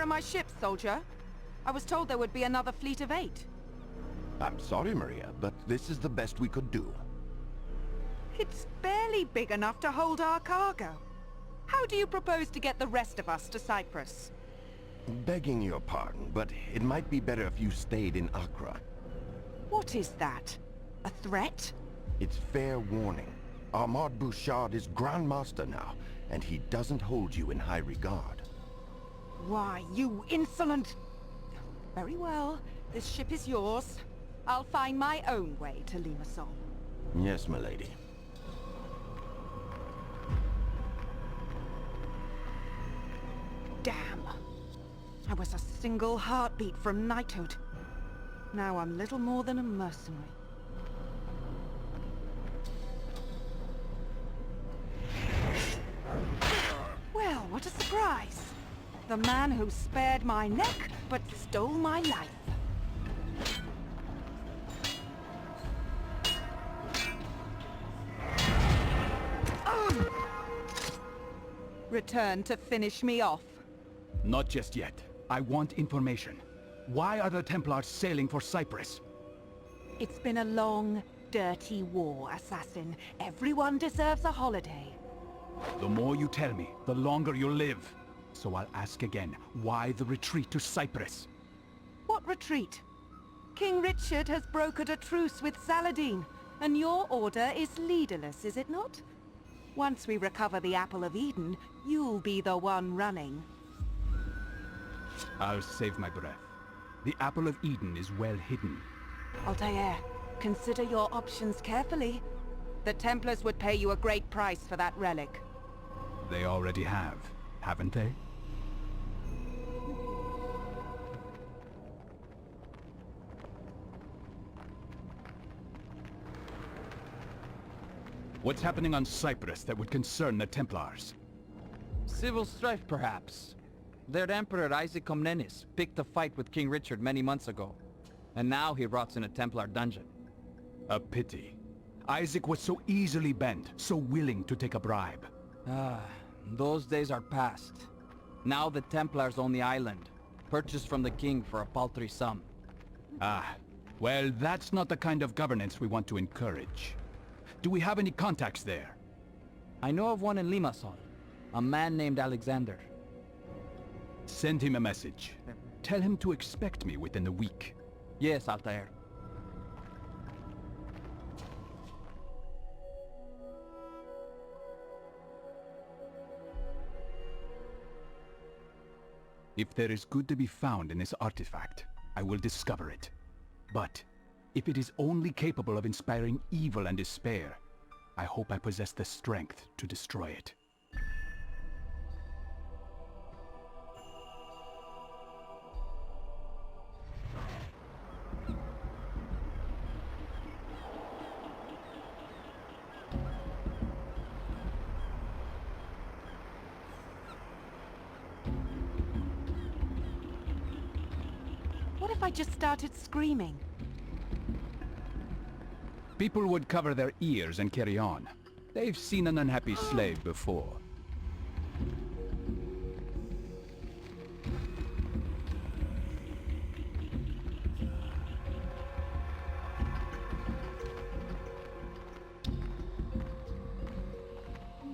Where are my ships, soldier? I was told there would be another fleet of 8. I'm sorry, Maria, but this is the best we could do. It's barely big enough to hold our cargo. How do you propose to get the rest of us to Cyprus? Begging your pardon, but it might be better if you stayed in Accra. What is that? A threat? It's fair warning. Armand Bouchart is Grand Master now, and he doesn't hold you in high regard. Why, you insolent... Very well. This ship is yours. I'll find my own way to Limassol. Yes, milady. Damn. I was a single heartbeat from knighthood. Now I'm little more than a mercenary. Well, what a surprise! The man who spared my neck, but stole my life. Return to finish me off. Not just yet. I want information. Why are the Templars sailing for Cyprus? It's been a long, dirty war, Assassin. Everyone deserves a holiday. The more you tell me, the longer you'll live. So I'll ask again, why the retreat to Cyprus? What retreat? King Richard has brokered a truce with Saladin, and your order is leaderless, is it not? Once we recover the Apple of Eden, you'll be the one running. I'll save my breath. The Apple of Eden is well hidden. Altaïr, consider your options carefully. The Templars would pay you a great price for that relic. They already have, haven't they? What's happening on Cyprus that would concern the Templars? Civil strife, perhaps. Their Emperor Isaac Comnenus picked a fight with King Richard many months ago, and now he rots in a Templar dungeon. A pity. Isaac was so easily bent, so willing to take a bribe. Ah, those days are past. Now the Templars own the island, purchased from the king for a paltry sum. Ah, well, that's not the kind of governance we want to encourage. Do we have any contacts there? I know of one in Limassol, a man named Alexander. Send him a message. Tell him to expect me within a week. Yes, Altair. If there is good to be found in this artifact, I will discover it. But if it is only capable of inspiring evil and despair, I hope I possess the strength to destroy it. What if I just started screaming? People would cover their ears and carry on. They've seen an unhappy slave before.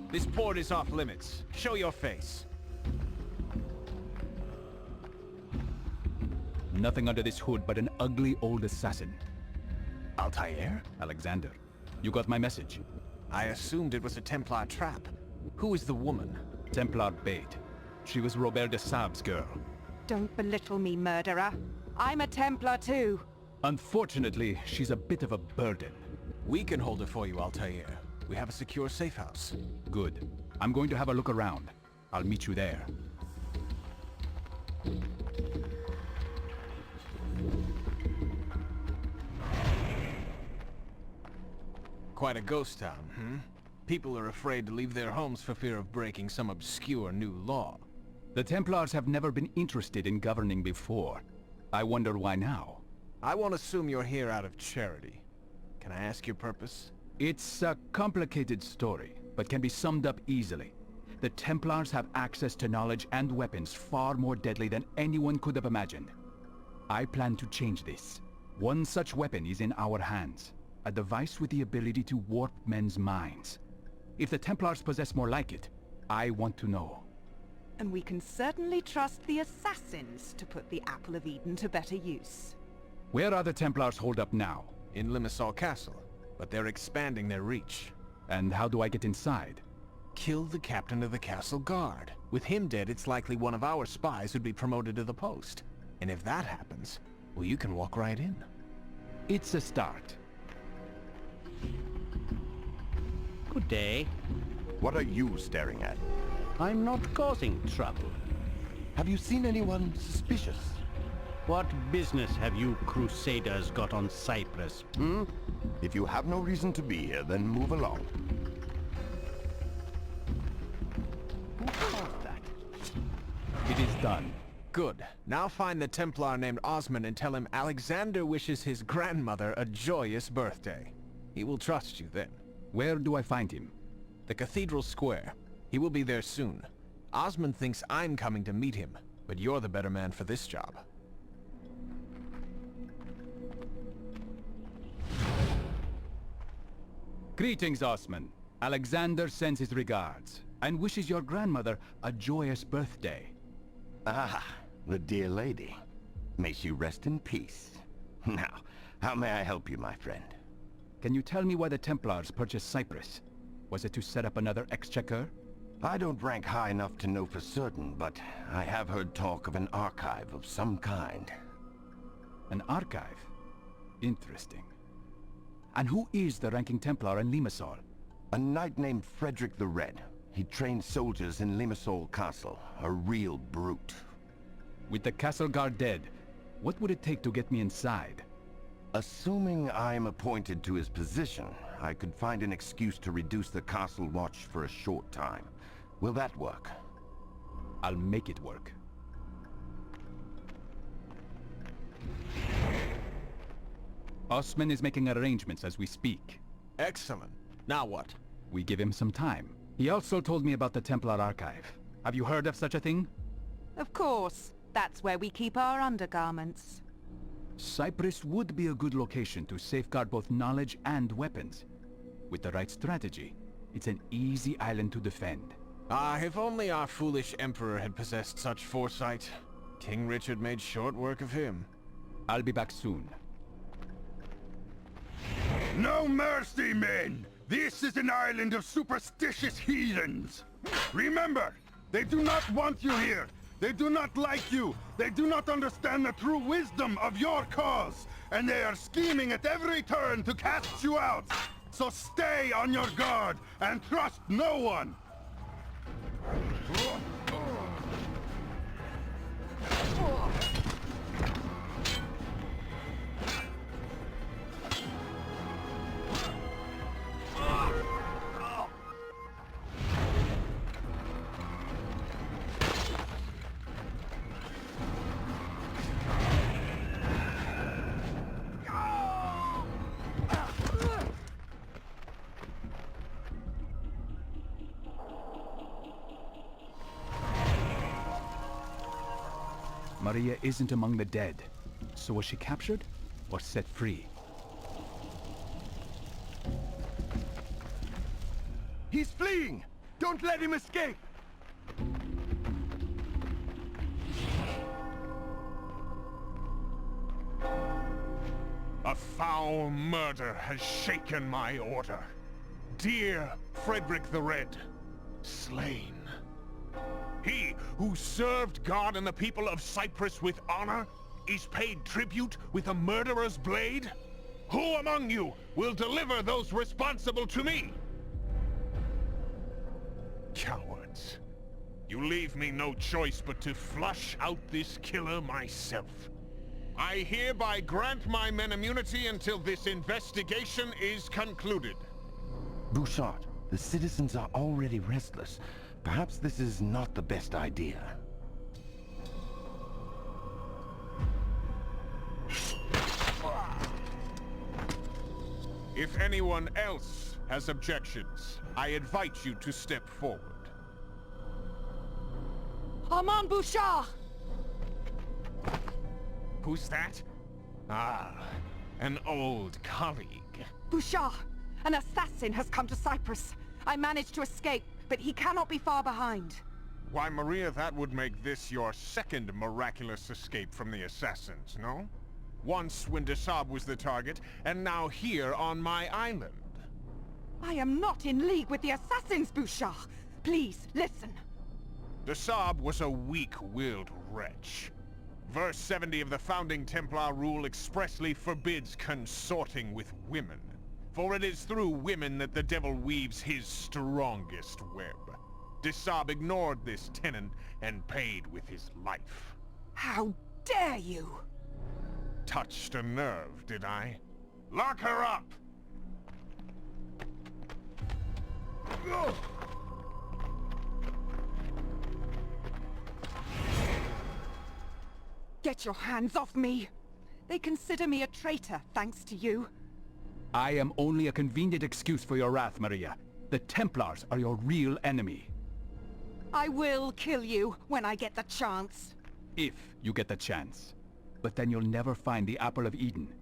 This port is off limits. Show your face. Nothing under this hood but an ugly old assassin. Altair? Alexander, you got my message. I assumed it was a Templar trap. Who is the woman? Templar bait. She was Robert de Sab's girl. Don't belittle me, murderer. I'm a Templar too. Unfortunately, she's a bit of a burden. We can hold her for you, Altair. We have a secure safe house. Good. I'm going to have a look around. I'll meet you there. Quite a ghost town, hmm? People are afraid to leave their homes for fear of breaking some obscure new law. The Templars have never been interested in governing before. I wonder why now. I won't assume you're here out of charity. Can I ask your purpose? It's a complicated story, but can be summed up easily. The Templars have access to knowledge and weapons far more deadly than anyone could have imagined. I plan to change this. One such weapon is in our hands. A device with the ability to warp men's minds. If the Templars possess more like it, I want to know. And we can certainly trust the Assassins to put the Apple of Eden to better use. Where are the Templars holed up now? In Limassol Castle, but they're expanding their reach. And how do I get inside? Kill the captain of the castle guard. With him dead, it's likely one of our spies would be promoted to the post. And if that happens, well, you can walk right in. It's a start. Good day. What are you staring at? I'm not causing trouble. Have you seen anyone suspicious? What business have you crusaders got on Cyprus? If you have no reason to be here, then move along. Who caused that? It is done. Good. Now find the Templar named Osman and tell him Alexander wishes his grandmother a joyous birthday. He will trust you then. Where do I find him? The Cathedral Square. He will be there soon. Osman thinks I'm coming to meet him, but you're the better man for this job. Greetings, Osman. Alexander sends his regards and wishes your grandmother a joyous birthday. Ah, the dear lady. May she rest in peace. Now, how may I help you, my friend? Can you tell me why the Templars purchased Cyprus? Was it to set up another exchequer? I don't rank high enough to know for certain, but I have heard talk of an archive of some kind. An archive? Interesting. And who is the ranking Templar in Limassol? A knight named Frederick the Red. He trained soldiers in Limassol Castle. A real brute. With the castle guard dead, what would it take to get me inside? Assuming I'm appointed to his position, I could find an excuse to reduce the castle watch for a short time. Will that work? I'll make it work. Osman is making arrangements as we speak. Excellent. Now what? We give him some time. He also told me about the Templar archive. Have you heard of such a thing? Of course. That's where we keep our undergarments. Cyprus would be a good location to safeguard both knowledge and weapons. With the right strategy, it's an easy island to defend. Ah, if only our foolish emperor had possessed such foresight. King Richard made short work of him. I'll be back soon. No mercy, men! This is an island of superstitious heathens! Remember, they do not want you here! They do not like you! They do not understand the true wisdom of your cause! And they are scheming at every turn to cast you out! So stay on your guard and trust no one! Maria isn't among the dead. So was she captured or set free? He's fleeing! Don't let him escape! A foul murder has shaken my order. Dear Frederick the Red, slain. He who served God and the people of Cyprus with honor is paid tribute with a murderer's blade? Who among you will deliver those responsible to me? Cowards. You leave me no choice but to flush out this killer myself. I hereby grant my men immunity until this investigation is concluded. Bouchart, the citizens are already restless. Perhaps this is not the best idea. If anyone else has objections, I invite you to step forward. Armand Bouchart! Who's that? Ah, an old colleague. Bouchart! An assassin has come to Cyprus. I managed to escape, but he cannot be far behind. Why, Maria, that would make this your second miraculous escape from the assassins, no? Once when Desab was the target, and now here on my island. I am not in league with the assassins, Bouchart! Please, listen. Desab was a weak-willed wretch. Verse 70 of the founding Templar rule expressly forbids consorting with women. For it is through women that the devil weaves his strongest web. Desab ignored this tenet and paid with his life. How dare you! Touched a nerve, did I? Lock her up! Get your hands off me! They consider me a traitor, thanks to you. I am only a convenient excuse for your wrath, Maria. The Templars are your real enemy. I will kill you when I get the chance. If you get the chance. But then you'll never find the Apple of Eden.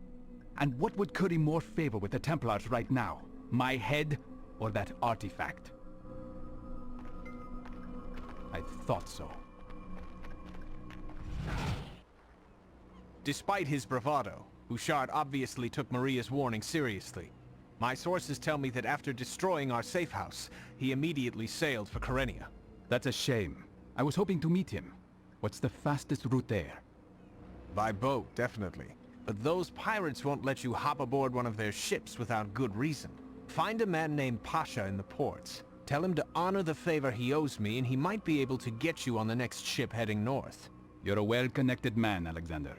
And what would curry more favor with the Templars right now? My head or that artifact? I thought so. Despite his bravado, Bouchart obviously took Maria's warning seriously. My sources tell me that after destroying our safe house, he immediately sailed for Kyrenia. That's a shame. I was hoping to meet him. What's the fastest route there? By boat, definitely. But those pirates won't let you hop aboard one of their ships without good reason. Find a man named Pasha in the ports. Tell him to honor the favor he owes me, and he might be able to get you on the next ship heading north. You're a well-connected man, Alexander.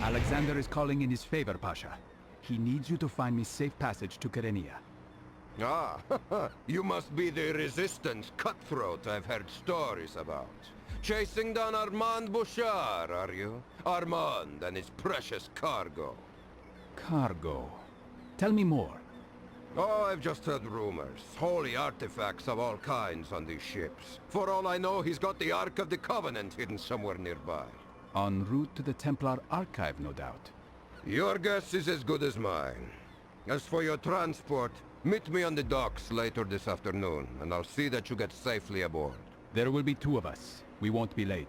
Alexander is calling in his favor, Pasha. He needs you to find me safe passage to Kyrenia. Ah, you must be the resistance cutthroat I've heard stories about. Chasing down Armand Bouchart, are you? Armand and his precious cargo. Cargo? Tell me more. Oh, I've just heard rumors. Holy artifacts of all kinds on these ships. For all I know, he's got the Ark of the Covenant hidden somewhere nearby. En route to the Templar Archive, no doubt. Your guess is as good as mine. As for your transport, meet me on the docks later this afternoon, and I'll see that you get safely aboard. There will be two of us. We won't be late.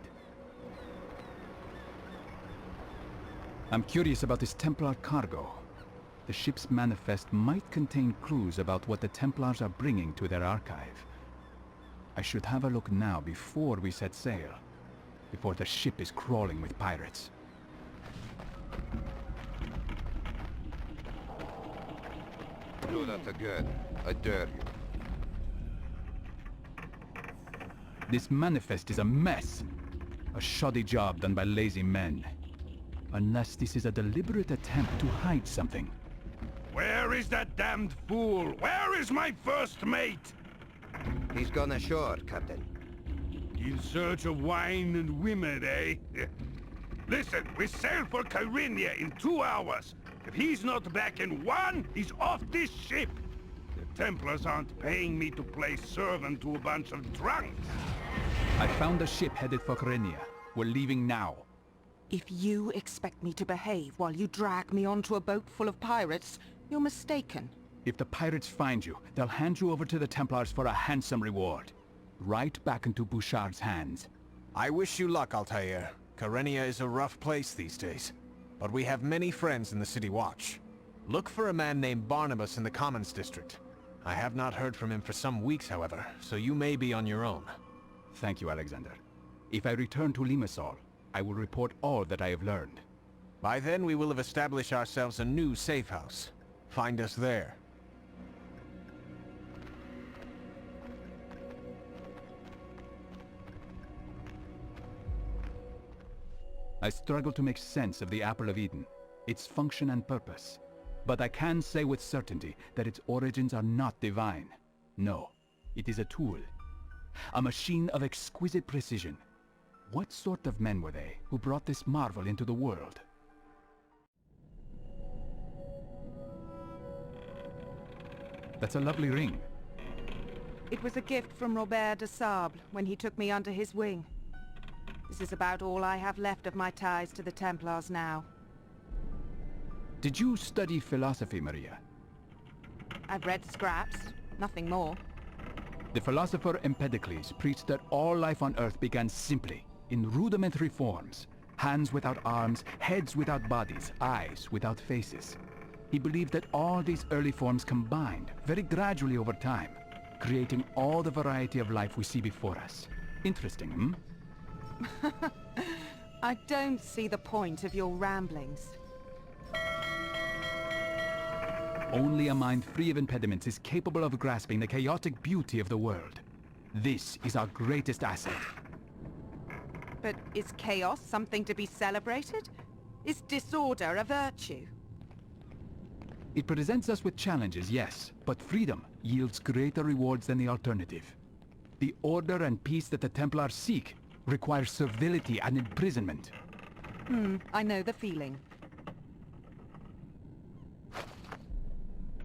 I'm curious about this Templar cargo. The ship's manifest might contain clues about what the Templars are bringing to their archive. I should have a look now before we set sail. Before the ship is crawling with pirates. Do that again. I dare you. This manifest is a mess. A shoddy job done by lazy men. Unless this is a deliberate attempt to hide something. Where is that damned fool? Where is my first mate? He's gone ashore, Captain. In search of wine and women, eh? Listen, we sail for Kyrenia in 2 hours. If he's not back in 1, he's off this ship. The Templars aren't paying me to play servant to a bunch of drunks. I found a ship headed for Kyrenia. We're leaving now. If you expect me to behave while you drag me onto a boat full of pirates, you're mistaken. If the pirates find you, they'll hand you over to the Templars for a handsome reward. Right back into Bouchart's hands. I wish you luck, Altaïr. Kyrenia is a rough place these days. But we have many friends in the City Watch. Look for a man named Barnabas in the Commons District. I have not heard from him for some weeks, however, so you may be on your own. Thank you, Alexander. If I return to Limassol, I will report all that I have learned. By then, we will have established ourselves a new safe house. Find us there. I struggle to make sense of the Apple of Eden, its function and purpose. But I can say with certainty that its origins are not divine. No, it is a tool. A machine of exquisite precision. What sort of men were they who brought this marvel into the world? That's a lovely ring. It was a gift from Robert de Sable when he took me under his wing. This is about all I have left of my ties to the Templars now. Did you study philosophy, Maria? I've read scraps, nothing more. The philosopher Empedocles preached that all life on Earth began simply, in rudimentary forms. Hands without arms, heads without bodies, eyes without faces. He believed that all these early forms combined, very gradually over time, creating all the variety of life we see before us. Interesting, hmm? I don't see the point of your ramblings. Only a mind free of impediments is capable of grasping the chaotic beauty of the world. This is our greatest asset. But is chaos something to be celebrated? Is disorder a virtue? It presents us with challenges, yes, but freedom yields greater rewards than the alternative. The order and peace that the Templars seek requires servility and imprisonment. I know the feeling.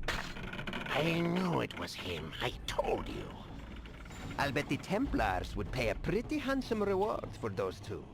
I knew it was him. I told you. I'll bet the Templars would pay a pretty handsome reward for those two.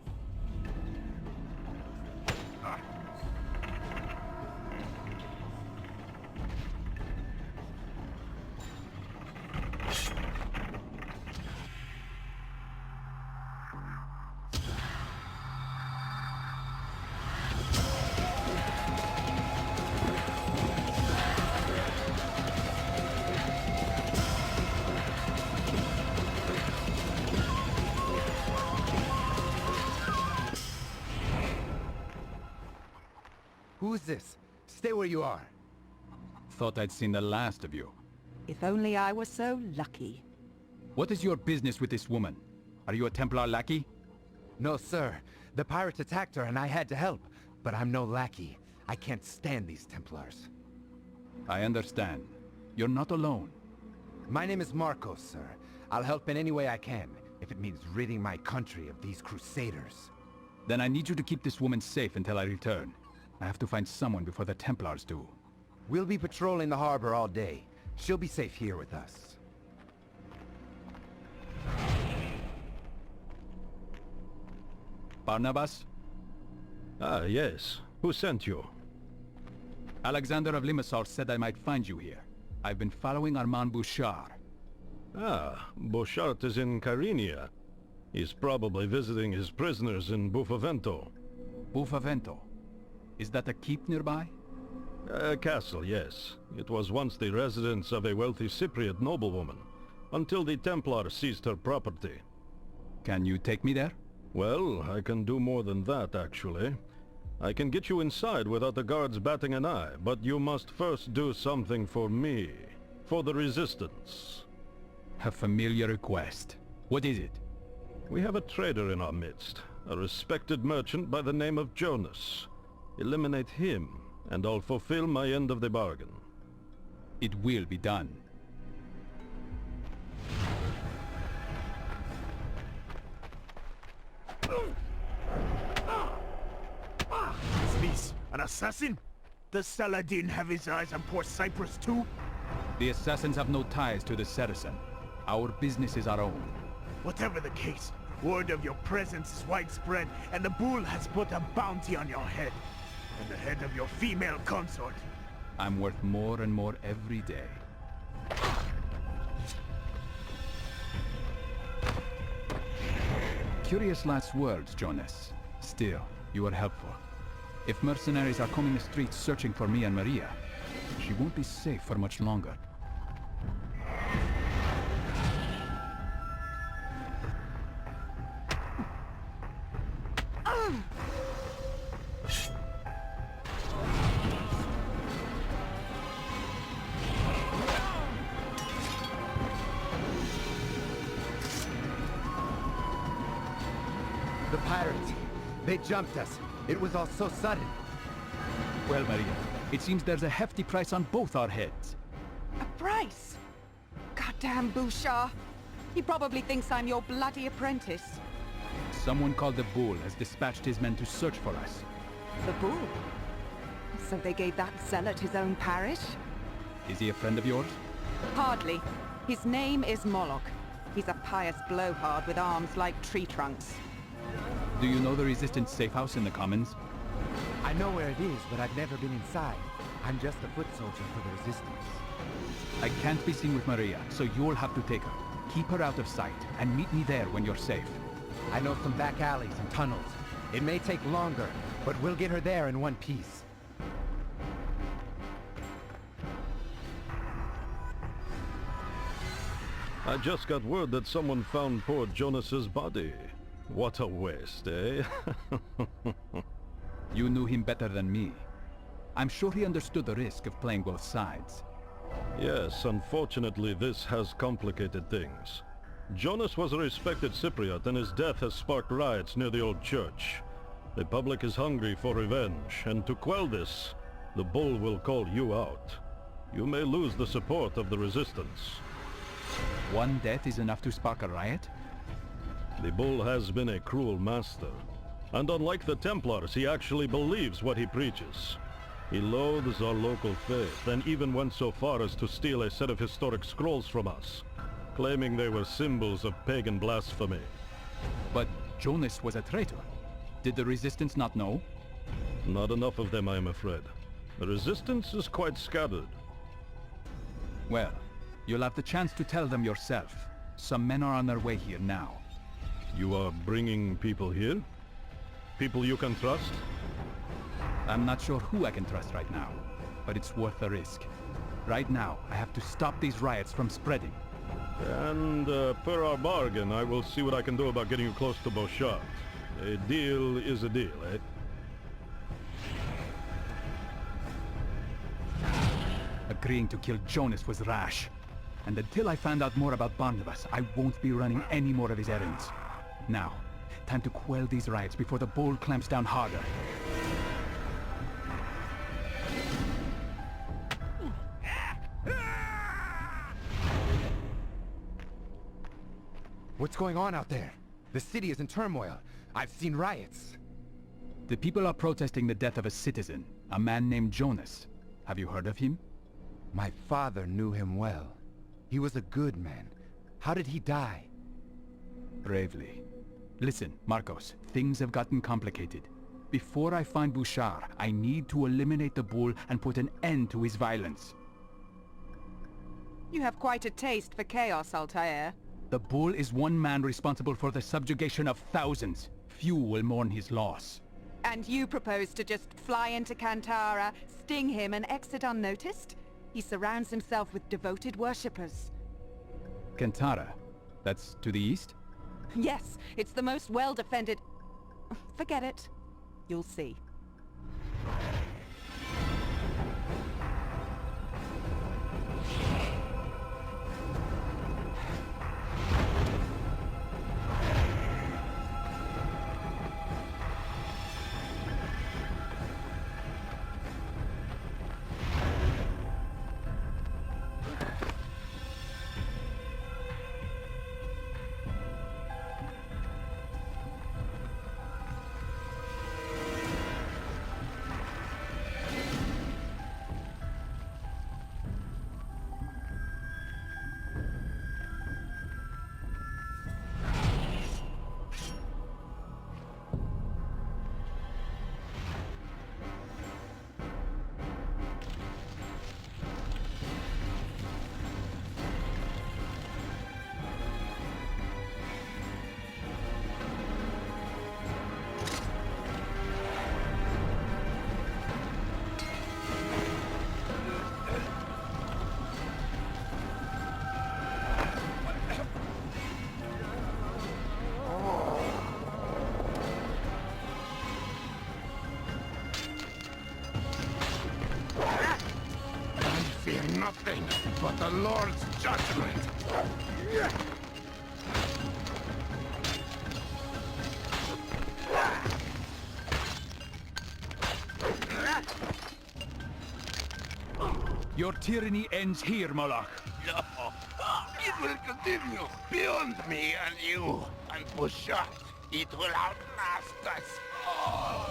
Who's this? Stay where you are. Thought I'd seen the last of you. If only I were so lucky. What is your business with this woman? Are you a Templar lackey? No, sir. The pirates attacked her and I had to help. But I'm no lackey. I can't stand these Templars. I understand. You're not alone. My name is Marcos, sir. I'll help in any way I can, if it means ridding my country of these crusaders. Then I need you to keep this woman safe until I return. I have to find someone before the Templars do. We'll be patrolling the harbor all day. She'll be safe here with us. Barnabas? Ah, yes. Who sent you? Alexander of Limassol said I might find you here. I've been following Armand Bouchart. Ah, Bouchart is in Carinthia. He's probably visiting his prisoners in Buffavento. Buffavento? Is that a keep nearby? A castle, yes. It was once the residence of a wealthy Cypriot noblewoman, until the Templars seized her property. Can you take me there? Well, I can do more than that, actually. I can get you inside without the guards batting an eye, but you must first do something for me. For the Resistance. A familiar request. What is it? We have a trader in our midst, a respected merchant by the name of Jonas. Eliminate him, and I'll fulfill my end of the bargain. It will be done. Is this an assassin? Does Saladin have his eyes on Port Cyprus too? The assassins have no ties to the Saracen. Our business is our own. Whatever the case, word of your presence is widespread, and the bull has put a bounty on your head. And the head of your female consort. I'm worth more and more every day. Curious last words, Jonas. Still, you are helpful. If mercenaries are combing the streets searching for me and Maria, she won't be safe for much longer. The pirates. They jumped us. It was all so sudden. Well, Maria, it seems there's a hefty price on both our heads. A price? Goddamn Bouchart. He probably thinks I'm your bloody apprentice. Someone called the Bull has dispatched his men to search for us. The Bull? So they gave that zealot his own parish? Is he a friend of yours? Hardly. His name is Moloch. He's a pious blowhard with arms like tree trunks. Do you know the Resistance safe house in the Commons? I know where it is, but I've never been inside. I'm just a foot soldier for the Resistance. I can't be seen with Maria, so you'll have to take her. Keep her out of sight, and meet me there when you're safe. I know some back alleys and tunnels. It may take longer, but we'll get her there in one piece. I just got word that someone found poor Jonas's body. What a waste, eh? You knew him better than me. I'm sure he understood the risk of playing both sides. Yes, unfortunately this has complicated things. Jonas was a respected Cypriot, and his death has sparked riots near the old church. The public is hungry for revenge, and to quell this, the bull will call you out. You may lose the support of the Resistance. One death is enough to spark a riot? The bull has been a cruel master, and unlike the Templars, he actually believes what he preaches. He loathes our local faith, and even went so far as to steal a set of historic scrolls from us, claiming they were symbols of pagan blasphemy. But Jonas was a traitor. Did the Resistance not know? Not enough of them, I am afraid. The Resistance is quite scattered. Well, you'll have the chance to tell them yourself. Some men are on their way here now. You are bringing people here? People you can trust? I'm not sure who I can trust right now, but it's worth the risk. Right now, I have to stop these riots from spreading. And per our bargain, I will see what I can do about getting you close to Bouchart. A deal is a deal, eh? Agreeing to kill Jonas was rash. And until I find out more about Barnabas, I won't be running any more of his errands. Now, time to quell these riots before the bull clamps down harder. What's going on out there? The city is in turmoil. I've seen riots. The people are protesting the death of a citizen, a man named Jonas. Have you heard of him? My father knew him well. He was a good man. How did he die? Bravely. Listen, Marcos, things have gotten complicated. Before I find Bouchart, I need to eliminate the bull and put an end to his violence. You have quite a taste for chaos, Altaïr. The bull is one man responsible for the subjugation of thousands. Few will mourn his loss. And you propose to just fly into Kantara, sting him and exit unnoticed? He surrounds himself with devoted worshippers. Kantara? That's to the east? Yes, it's the most well-defended... Forget it. You'll see. Nothing but the Lord's judgment. Your tyranny ends here, Moloch. No, it will continue beyond me and you and Bouchart. It will outlast us all.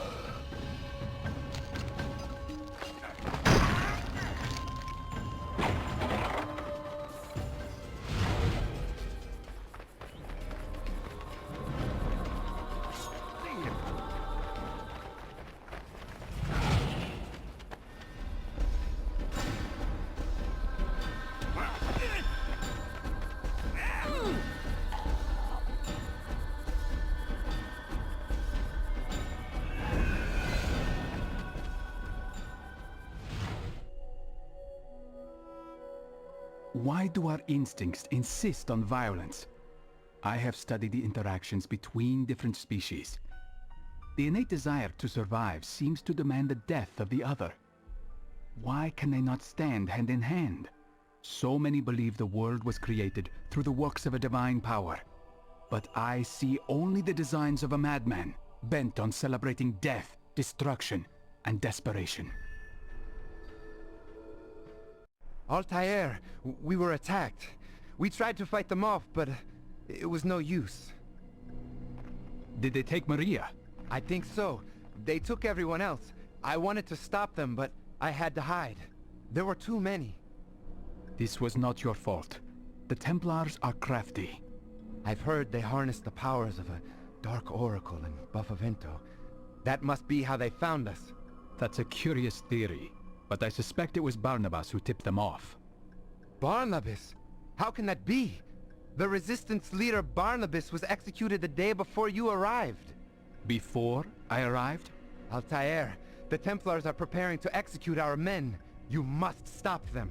Why do our instincts insist on violence? I have studied the interactions between different species. The innate desire to survive seems to demand the death of the other. Why can they not stand hand in hand? So many believe the world was created through the works of a divine power. But I see only the designs of a madman, bent on celebrating death, destruction, and desperation. Altaïr, we were attacked. We tried to fight them off, but it was no use. Did they take Maria? I think so. They took everyone else. I wanted to stop them, but I had to hide. There were too many. This was not your fault. The Templars are crafty. I've heard they harness the powers of a dark oracle in Buffavento. That must be how they found us. That's a curious theory, but I suspect it was Barnabas who tipped them off. Barnabas? How can that be? The resistance leader Barnabas was executed the day before you arrived. Before I arrived? Altaïr, the Templars are preparing to execute our men. You must stop them.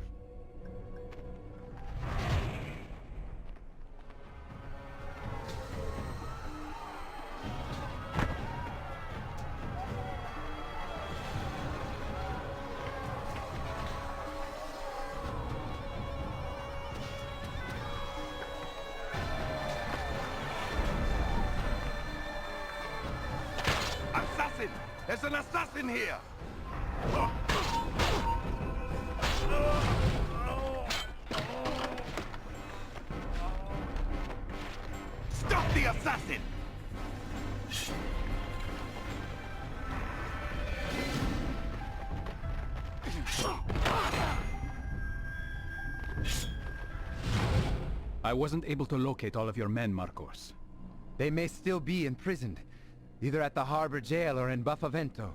Assassin! There's an assassin here! Stop the assassin! I wasn't able to locate all of your men, Marcos. They may still be imprisoned, either at the harbor jail or in Buffavento.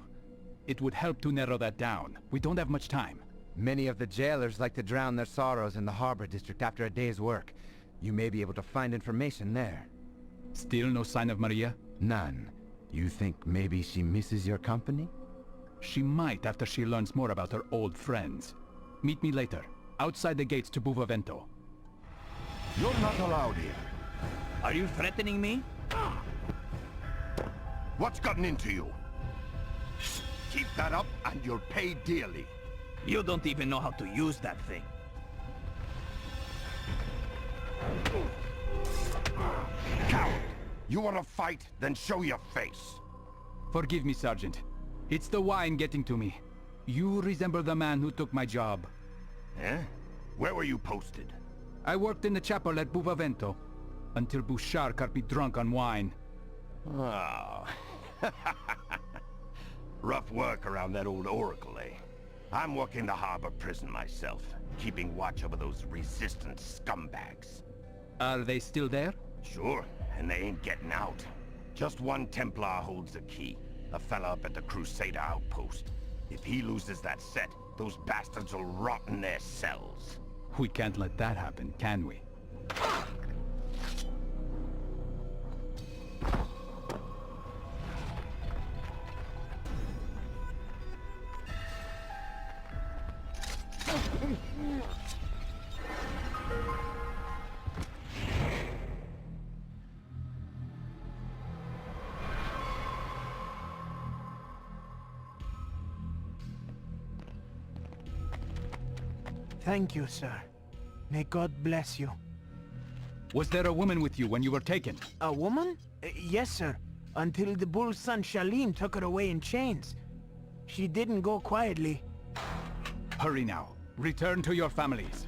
It would help to narrow that down. We don't have much time. Many of the jailers like to drown their sorrows in the harbor district after a day's work. You may be able to find information there. Still no sign of Maria? None. You think maybe she misses your company? She might after she learns more about her old friends. Meet me later, outside the gates to Buffavento. You're not allowed here. Are you threatening me? What's gotten into you? Keep that up and you'll pay dearly. You don't even know how to use that thing. Coward! You want to fight? Then show your face. Forgive me, Sergeant. It's the wine getting to me. You resemble the man who took my job. Eh? Where were you posted? I worked in the chapel at Buffavento, until Bouchart got me drunk on wine. Oh. Rough work around that old oracle, eh? I'm working the harbor prison myself, keeping watch over those resistance scumbags. Are they still there? Sure, and they ain't getting out. Just one Templar holds the key, a fella up at the Crusader outpost. If he loses that set, those bastards will rot in their cells. We can't let that happen, can we? Thank you, sir. May God bless you. Was there a woman with you when you were taken? A woman? Yes, sir. Until the bull's son Shalim took her away in chains. She didn't go quietly. Hurry now. Return to your families.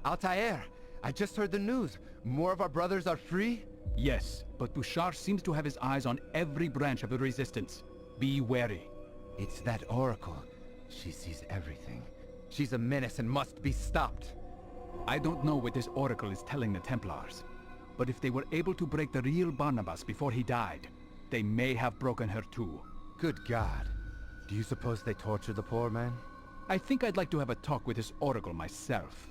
Altaïr, I just heard the news. More of our brothers are free? Yes, but Bouchart seems to have his eyes on every branch of the resistance. Be wary. It's that oracle. She sees everything. She's a menace and must be stopped. I don't know what this oracle is telling the Templars, but if they were able to break the real Barnabas before he died, they may have broken her too. Good God. Do you suppose they torture the poor man? I think I'd like to have a talk with this oracle myself.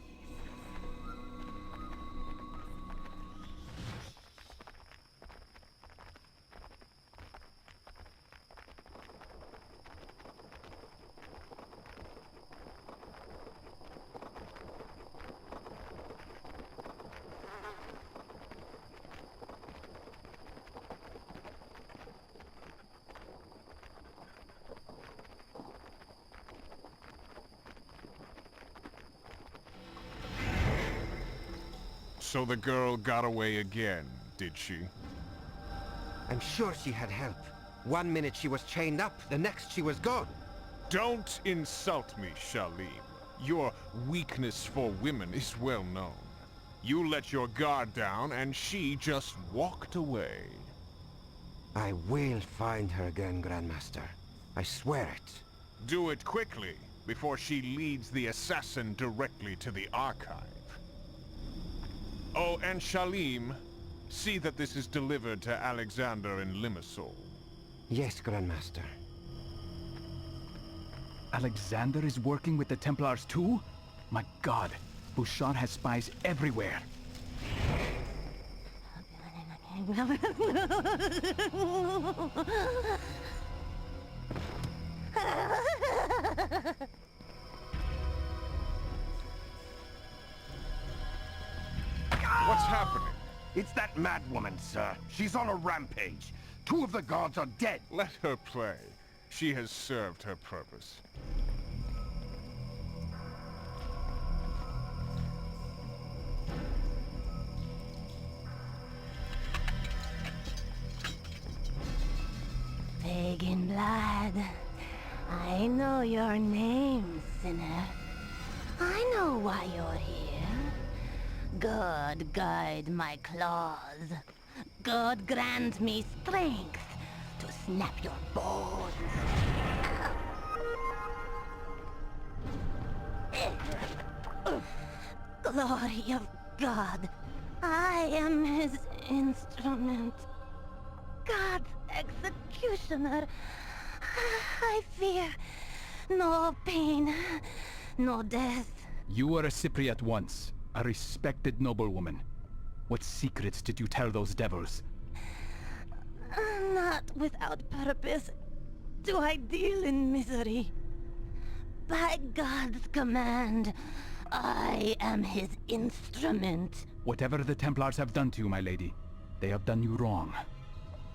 So the girl got away again, did she? I'm sure she had help. 1 minute she was chained up, the next she was gone. Don't insult me, Shalim. Your weakness for women is well known. You let your guard down, and she just walked away. I will find her again, Grandmaster. I swear it. Do it quickly, before she leads the assassin directly to the archive. Oh, and Shalim, see that this is delivered to Alexander in Limassol. Yes, Grandmaster. Alexander is working with the Templars too? My god, Bouchart has spies everywhere. What's happening? It's that mad woman, sir. She's on a rampage. 2 of the guards are dead. Let her play. She has served her purpose. Pagan blood. I know your name, sinner. I know why you're here. God guide my claws. God grant me strength to snap your bones. Glory of God, I am his instrument. God's executioner. I fear no pain, no death. You were a Cypriot once, a respected noblewoman. What secrets did you tell those devils? Not without purpose do I deal in misery. By God's command, I am his instrument. Whatever the Templars have done to you, my lady, they have done you wrong.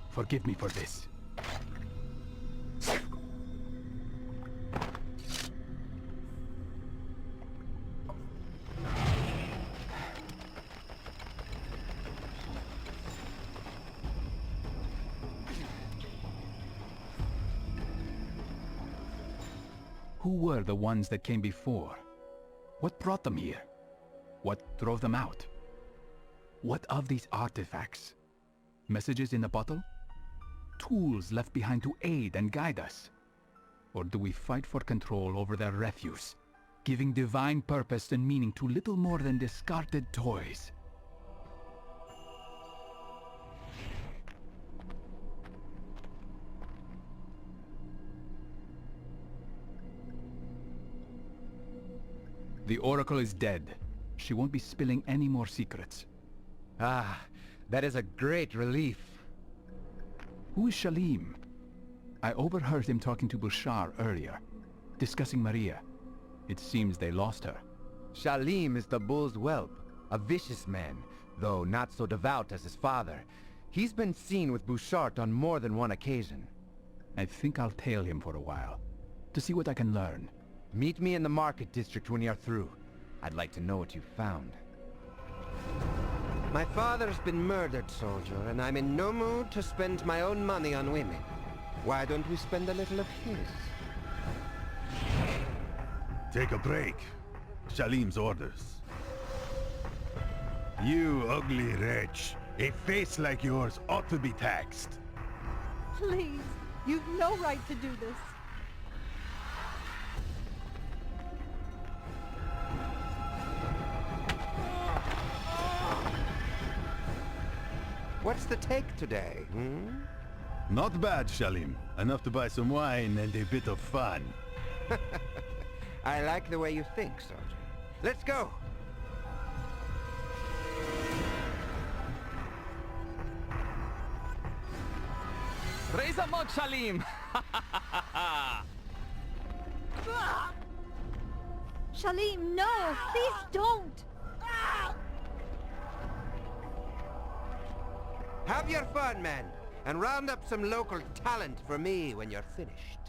Forgive me for this. Who were the ones that came before? What brought them here? What drove them out? What of these artifacts? Messages in a bottle? Tools left behind to aid and guide us? Or do we fight for control over their refuse, giving divine purpose and meaning to little more than discarded toys? The Oracle is dead. She won't be spilling any more secrets. Ah, that is a great relief. Who is Shalim? I overheard him talking to Bouchart earlier, discussing Maria. It seems they lost her. Shalim is the bull's whelp, a vicious man, though not so devout as his father. He's been seen with Bouchart on more than one occasion. I think I'll tail him for a while, to see what I can learn. Meet me in the market district when you're through. I'd like to know what you found. My father's been murdered, soldier, and I'm in no mood to spend my own money on women. Why don't we spend a little of his? Take a break. Shalim's orders. You ugly wretch. A face like yours ought to be taxed. Please, you've no right to do this. What's the take today, hmm? Not bad, Shalim. Enough to buy some wine and a bit of fun. I like the way you think, soldier. Let's go! Raise a mug, Shalim! Shalim, no! Please don't! Have your fun, man, and round up some local talent for me when you're finished.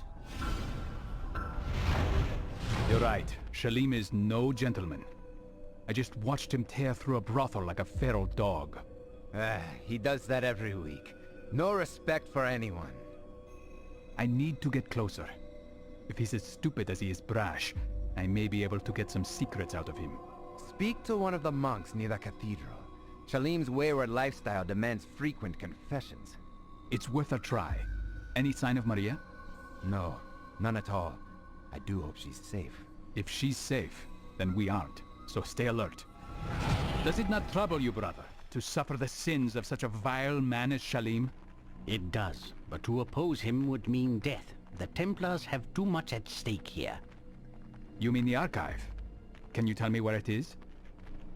You're right. Shalim is no gentleman. I just watched him tear through a brothel like a feral dog. He does that every week. No respect for anyone. I need to get closer. If he's as stupid as he is brash, I may be able to get some secrets out of him. Speak to one of the monks near the cathedral. Shalim's wayward lifestyle demands frequent confessions. It's worth a try. Any sign of Maria? No, none at all. I do hope she's safe. If she's safe, then we aren't. So stay alert. Does it not trouble you, brother, to suffer the sins of such a vile man as Shalim? It does, but to oppose him would mean death. The Templars have too much at stake here. You mean the archive? Can you tell me where it is?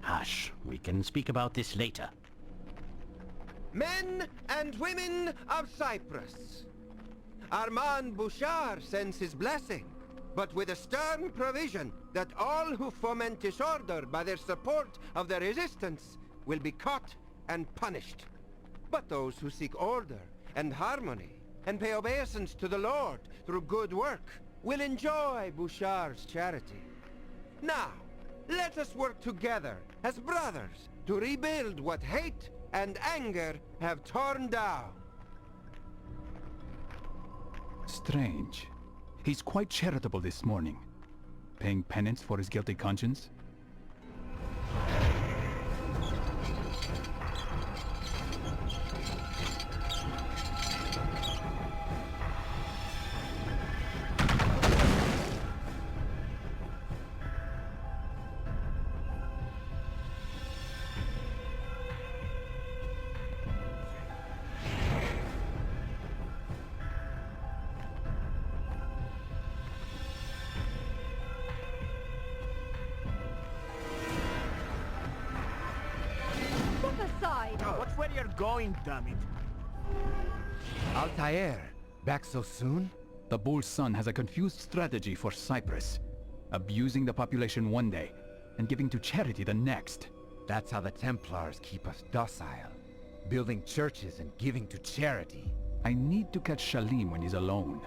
Hush, we can speak about this later. Men and women of Cyprus, Armand Bouchart sends his blessing, but with a stern provision that all who foment disorder by their support of the resistance will be caught and punished. But those who seek order and harmony and pay obeisance to the Lord through good work will enjoy Bouchart's charity. Now, let us work together as brothers to rebuild what hate and anger have torn down. Strange. He's quite charitable this morning. Paying penance for his guilty conscience? Watch where you're going, dammit. Altaïr, back so soon? The Bull's son has a confused strategy for Cyprus. Abusing the population one day, and giving to charity the next. That's how the Templars keep us docile. Building churches and giving to charity. I need to catch Shalim when he's alone.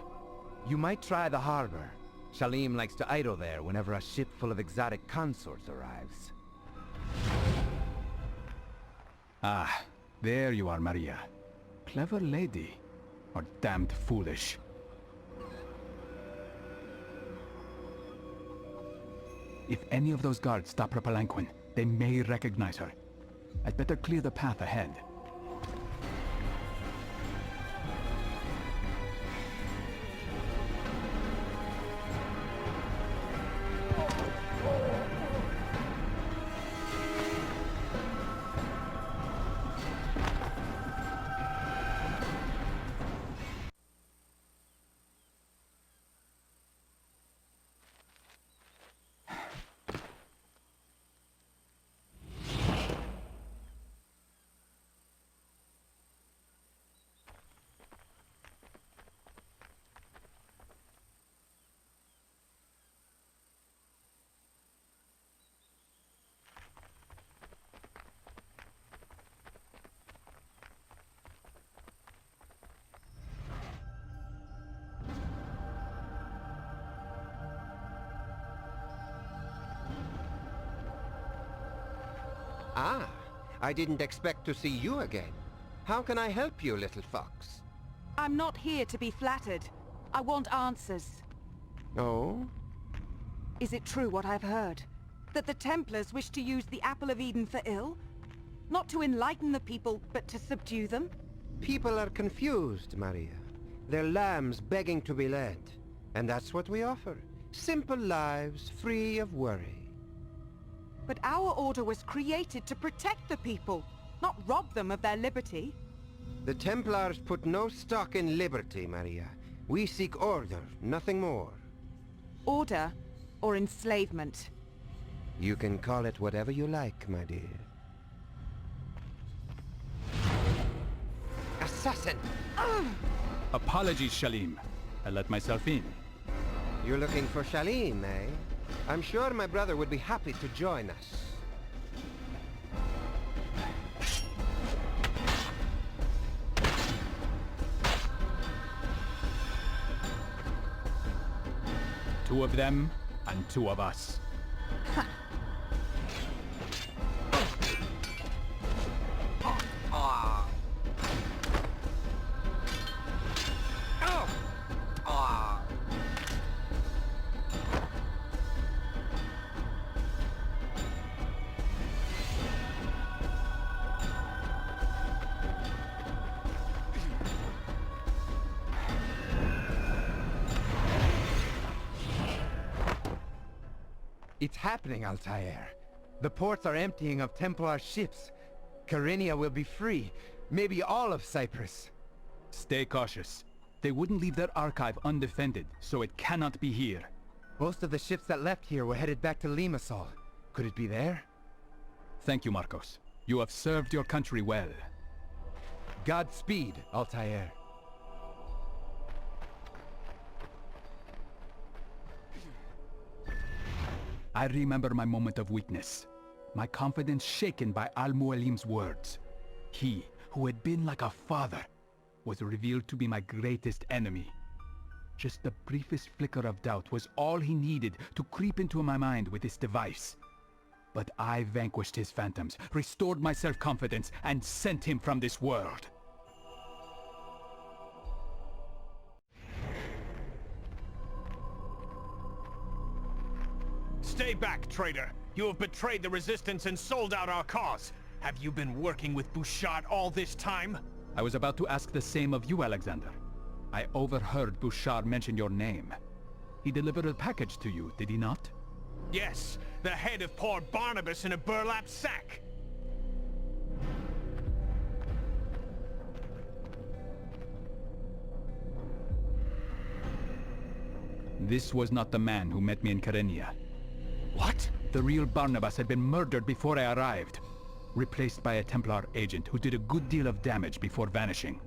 You might try the harbor. Shalim likes to idle there whenever a ship full of exotic consorts arrives. Ah, there you are, Maria. Clever lady, or damned foolish. If any of those guards stop her palanquin, they may recognize her. I'd better clear the path ahead. Ah, I didn't expect to see you again. How can I help you, little fox? I'm not here to be flattered. I want answers. Oh? Is it true what I've heard? That the Templars wish to use the Apple of Eden for ill? Not to enlighten the people, but to subdue them? People are confused, Maria. They're lambs begging to be led. And that's what we offer. Simple lives, free of worry. But our order was created to protect the people, not rob them of their liberty. The Templars put no stock in liberty, Maria. We seek order, nothing more. Order or enslavement? You can call it whatever you like, my dear. Assassin! Apologies, Shalim. I let myself in. You're looking for Shalim, eh? I'm sure my brother would be happy to join us. Two of them, and two of us. It's happening, Altaïr. The ports are emptying of Templar ships. Kyrenia will be free. Maybe all of Cyprus. Stay cautious. They wouldn't leave their archive undefended, so it cannot be here. Most of the ships that left here were headed back to Limassol. Could it be there? Thank you, Marcos. You have served your country well. Godspeed, Altaïr. I remember my moment of weakness. My confidence shaken by Al-Mualim's words. He, who had been like a father, was revealed to be my greatest enemy. Just the briefest flicker of doubt was all he needed to creep into my mind with this device. But I vanquished his phantoms, restored my self-confidence, and sent him from this world. Stay back, traitor! You have betrayed the Resistance and sold out our cause! Have you been working with Bouchart all this time? I was about to ask the same of you, Alexander. I overheard Bouchart mention your name. He delivered a package to you, did he not? Yes, the head of poor Barnabas in a burlap sack! This was not the man who met me in Kyrenia. What? The real Barnabas had been murdered before I arrived, replaced by a Templar agent who did a good deal of damage before vanishing.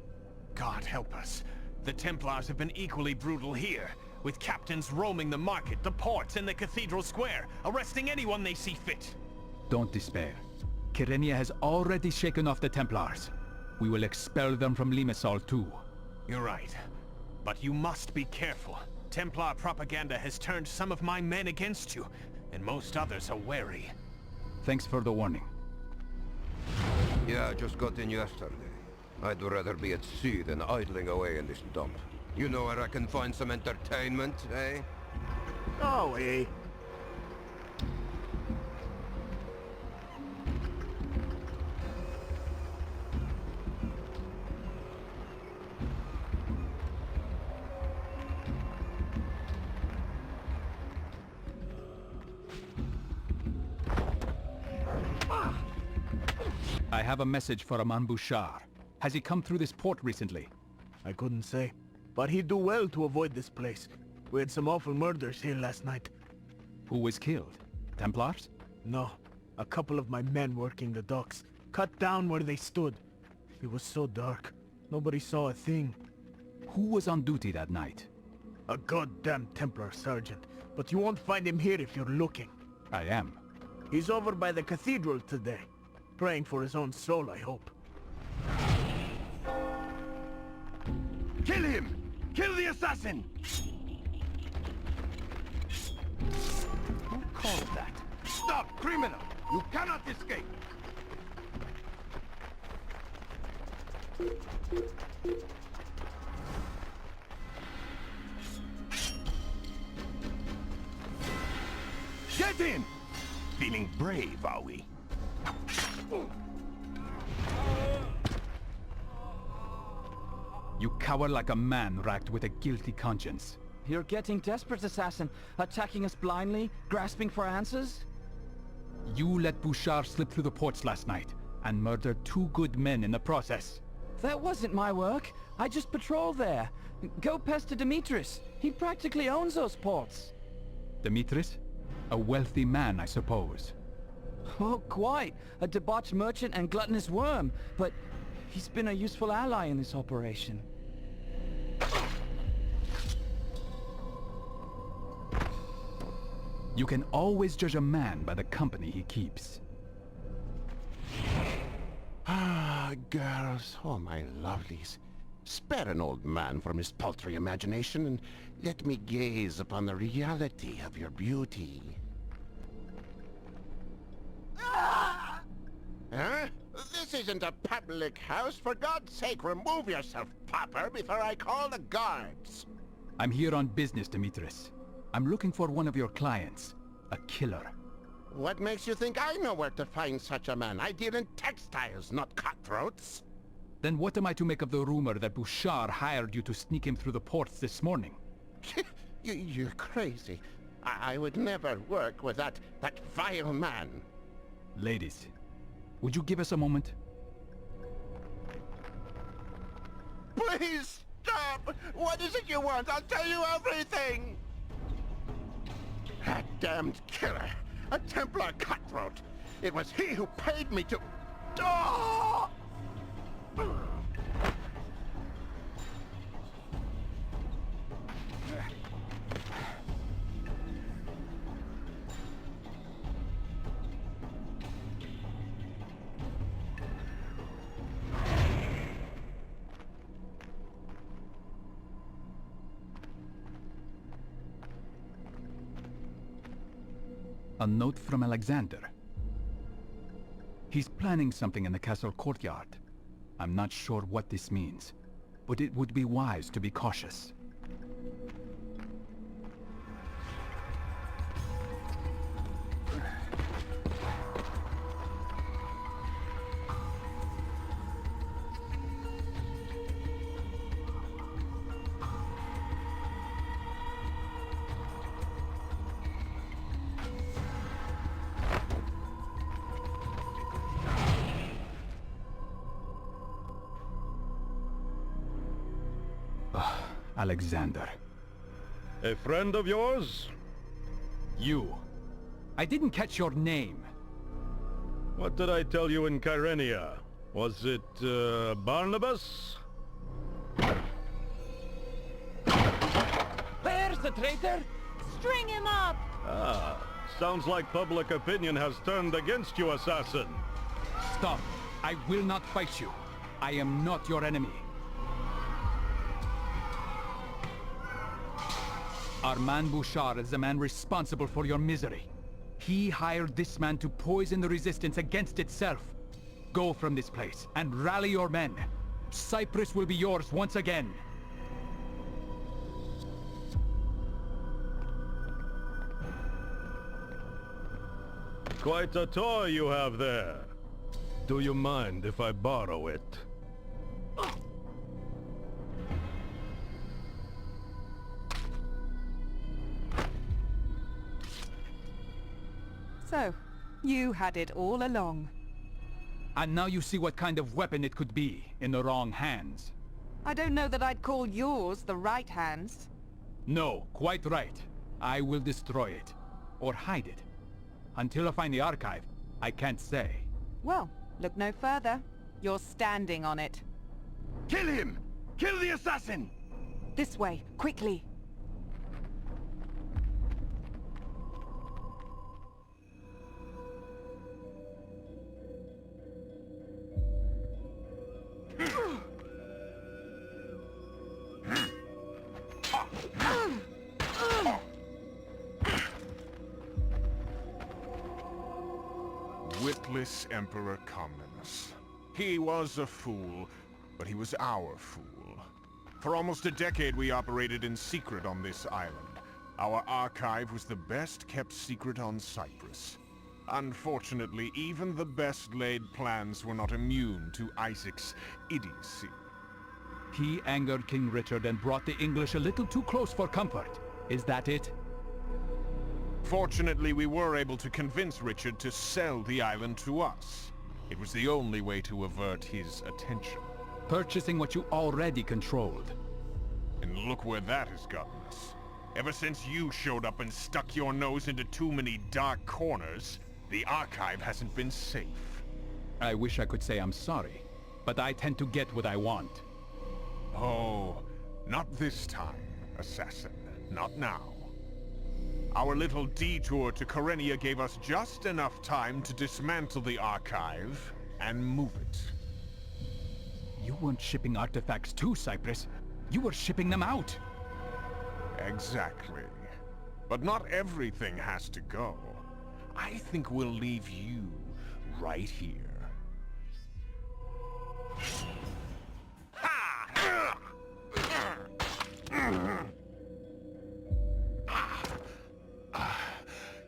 God help us. The Templars have been equally brutal here, with captains roaming the market, the ports, and the cathedral square, arresting anyone they see fit. Don't despair. Kyrenia has already shaken off the Templars. We will expel them from Limassol too. You're right. But you must be careful. Templar propaganda has turned some of my men against you, and most others are wary. Thanks for the warning. Yeah, I just got in yesterday. I'd rather be at sea than idling away in this dump. You know where I can find some entertainment, eh? Oh, eh? I have a message for Armand Bouchart. Has he come through this port recently? I couldn't say. But he'd do well to avoid this place. We had some awful murders here last night. Who was killed? Templars? No. A couple of my men working the docks. Cut down where they stood. It was so dark. Nobody saw a thing. Who was on duty that night? A goddamn Templar sergeant. But you won't find him here if you're looking. I am. He's over by the cathedral today. Praying for his own soul, I hope. Kill him! Kill the assassin! Who called that? Stop, criminal! You cannot escape! Get in! Feeling brave, are we? You cower like a man racked with a guilty conscience. You're getting desperate, Assassin. Attacking us blindly, grasping for answers? You let Bouchart slip through the ports last night, and murdered 2 good men in the process. That wasn't my work. I just patrolled there. Go pester Dimitris. He practically owns those ports. Dimitris? A wealthy man, I suppose. Oh, quite. A debauched merchant and gluttonous worm. But he's been a useful ally in this operation. You can always judge a man by the company he keeps. Ah, girls, oh my lovelies. Spare an old man from his paltry imagination and let me gaze upon the reality of your beauty. Huh? This isn't a public house. For God's sake, remove yourself, pauper, before I call the guards. I'm here on business, Dimitris. I'm looking for one of your clients. A killer. What makes you think I know where to find such a man? I deal in textiles, not cutthroats. Then what am I to make of the rumor that Bouchart hired you to sneak him through the ports this morning? You're crazy. I would never work with that vile man. Ladies, would you give us a moment? Please stop! What is it you want? I'll tell you everything! That damned killer! A Templar cutthroat! It was he who paid me to... Oh! A note from Alexander. He's planning something in the castle courtyard. I'm not sure what this means, but it would be wise to be cautious. Alexander. A friend of yours? You. I didn't catch your name. What did I tell you in Kyrenia? Was it, Barnabas? There's the traitor! String him up! Ah, sounds like public opinion has turned against you, Assassin. Stop. I will not fight you. I am not your enemy. Armand Bouchart is the man responsible for your misery. He hired this man to poison the resistance against itself. Go from this place and rally your men. Cyprus will be yours once again. Quite a toy you have there. Do you mind if I borrow it? So, you had it all along. And now you see what kind of weapon it could be in the wrong hands. I don't know that I'd call yours the right hands. No, quite right. I will destroy it. Or hide it. Until I find the archive, I can't say. Well, look no further. You're standing on it. Kill him! Kill the assassin! This way, quickly. Witless Emperor Comnenus. He was a fool, but he was our fool. For almost a decade we operated in secret on this island. Our archive was the best kept secret on Cyprus. Unfortunately, even the best laid plans were not immune to Isaac's idiocy. He angered King Richard and brought the English a little too close for comfort. Is that it? Fortunately, we were able to convince Richard to sell the island to us. It was the only way to avert his attention. Purchasing what you already controlled. And look where that has gotten us. Ever since you showed up and stuck your nose into too many dark corners, the archive hasn't been safe. I wish I could say I'm sorry, but I tend to get what I want. Oh, not this time, Assassin. Not now. Our little detour to Kyrenia gave us just enough time to dismantle the archive and move it. You weren't shipping artifacts to Cyprus. You were shipping them out. Exactly. But not everything has to go. I think we'll leave you right here.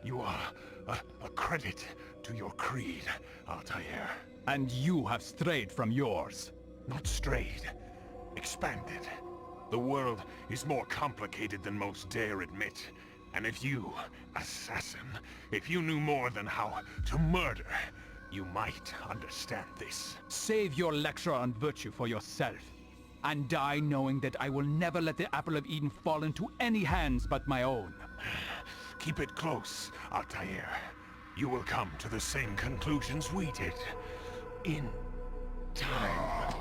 You are a credit to your creed, Altaïr. And you have strayed from yours. Not strayed. Expanded. The world is more complicated than most dare admit. And if you, assassin, if you knew more than how to murder, you might understand this. Save your lecture on virtue for yourself, and die knowing that I will never let the Apple of Eden fall into any hands but my own. Keep it close, Altaïr. You will come to the same conclusions we did. In time.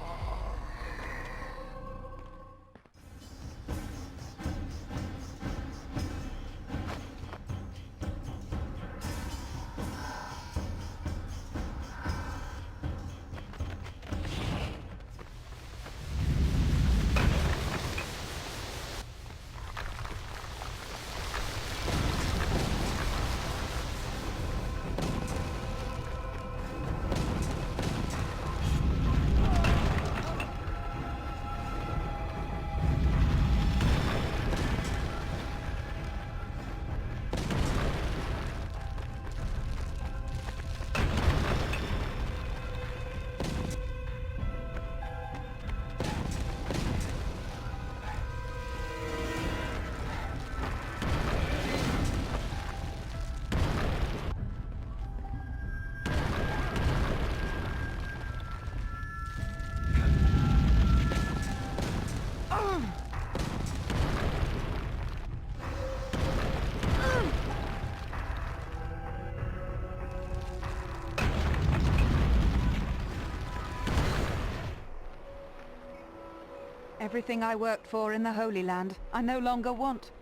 Everything I worked for in the Holy Land, I no longer want.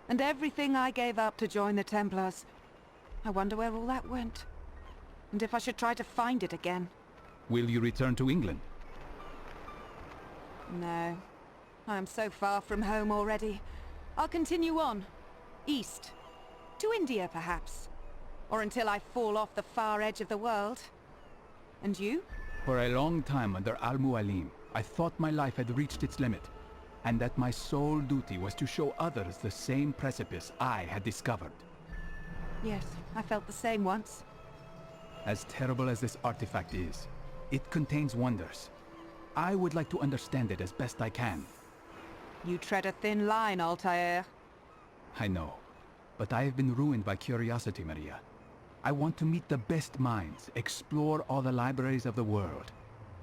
And everything I gave up to join the Templars. I wonder where all that went. And if I should try to find it again. Will you return to England? No. I am so far from home already. I'll continue on. East. To India, perhaps. Or until I fall off the far edge of the world. And you? For a long time under Al-Mualim, I thought my life had reached its limit, and that my sole duty was to show others the same precipice I had discovered. Yes, I felt the same once. As terrible as this artifact is, it contains wonders. I would like to understand it as best I can. You tread a thin line, Altaïr. I know, but I have been ruined by curiosity, Maria. I want to meet the best minds, explore all the libraries of the world,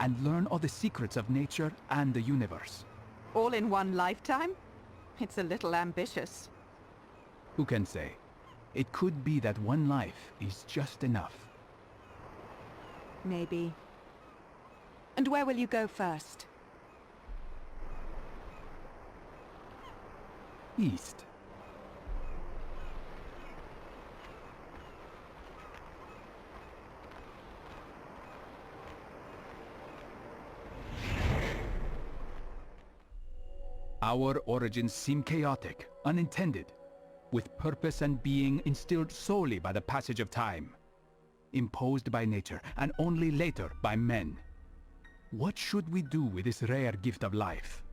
and learn all the secrets of nature and the universe. All in one lifetime? It's a little ambitious. Who can say? It could be that one life is just enough. Maybe. And where will you go first? East. Our origins seem chaotic, unintended, with purpose and being instilled solely by the passage of time, imposed by nature, and only later by men. What should we do with this rare gift of life?